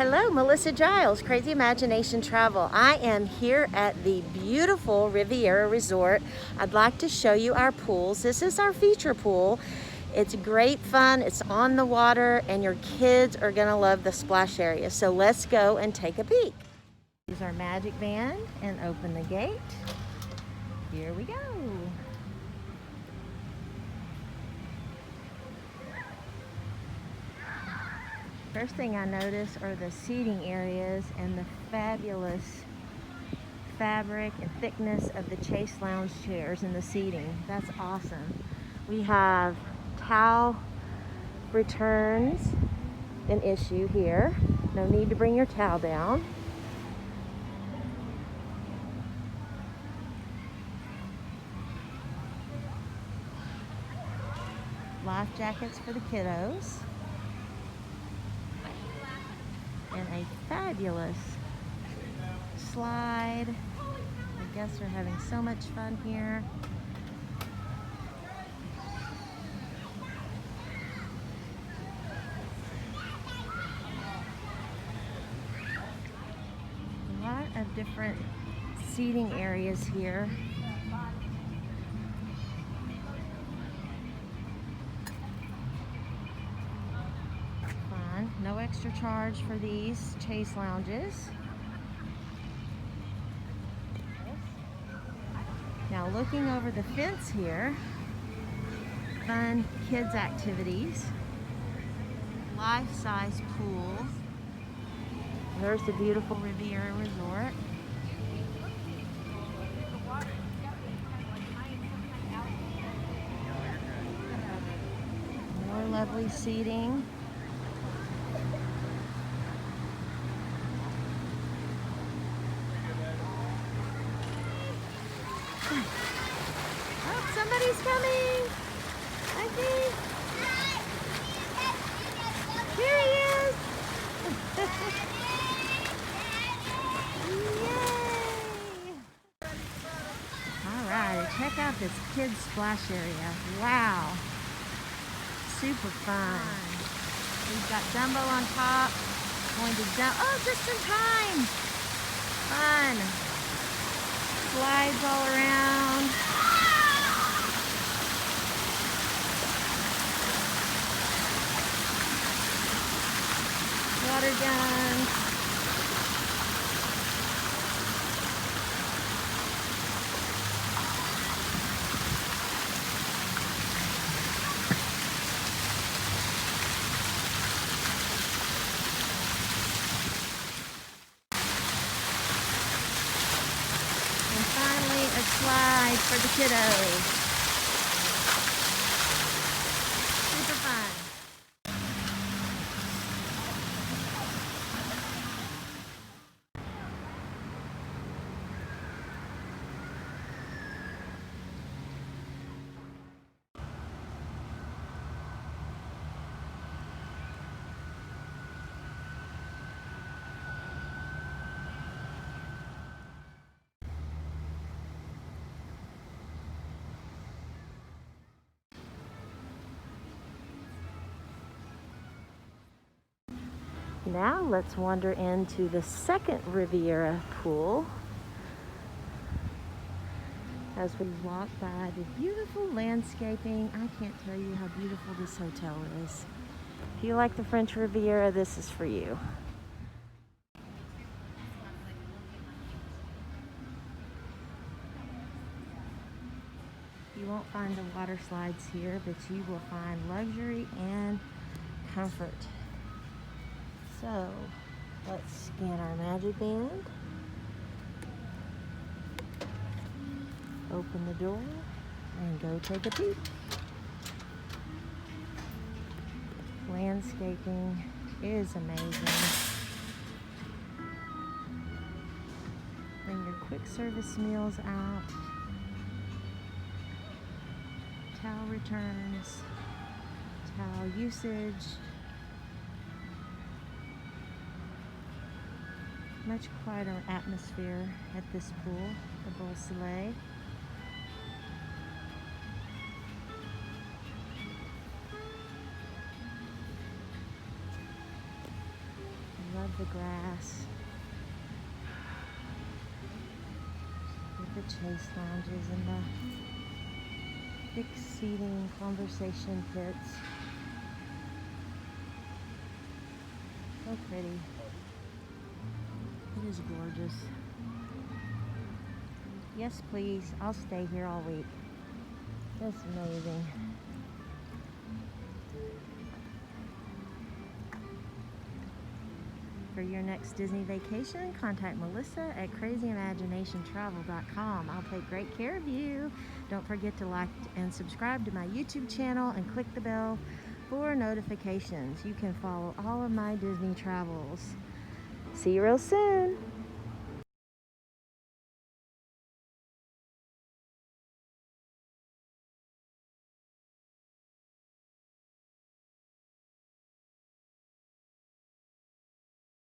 Hello, Melissa Giles, Crazy Imagination Travel. I am here at the beautiful Riviera Resort. I'd like to show you our pools. This is our feature pool. It's great fun, it's on the water, and your kids are gonna love the splash area. So let's go and take a peek. Use our magic band and open the gate. Here we go. First thing I notice are the seating areas and the fabulous fabric and thickness of the Chase Lounge chairs and the seating. That's awesome. We have towel returns an issue here. No need to bring your towel down. Life jackets for the kiddos. And a fabulous slide. The guests are having so much fun here. A lot of different seating areas here. No extra charge for these Chase Lounges. Now looking over the fence here, fun kids activities, life-size pool. There's the beautiful Riviera Resort. More lovely seating. Oh, somebody's coming, I think. Here he is. Yay! All right, check out this kids splash area. Wow, super fun. We've got Dumbo on top, going to jump. Oh, just in time. Fun. Slides all around. Water guns. A slide for the kiddos. Super fun. Now let's wander into the second Riviera pool as we walk by the beautiful landscaping. I can't tell you how beautiful this hotel is. If you like the French Riviera, this is for you. You won't find the water slides here, but you will find luxury and comfort. So, let's scan our magic band, open the door, and go take a peek. Landscaping is amazing. Bring your quick service meals out. Towel returns, towel usage. Much quieter atmosphere at this pool, the Beau Soleil. love the grass. With the chase lounges and the fixed seating conversation pits. So pretty. It is gorgeous. Yes, please. I'll stay here all week. That's amazing. For your next Disney vacation, contact Melissa at crazyimaginationtravel.com. I'll take great care of you. Don't forget to like and subscribe to my YouTube channel and click the bell for notifications. You can follow all of my Disney travels. See you real soon.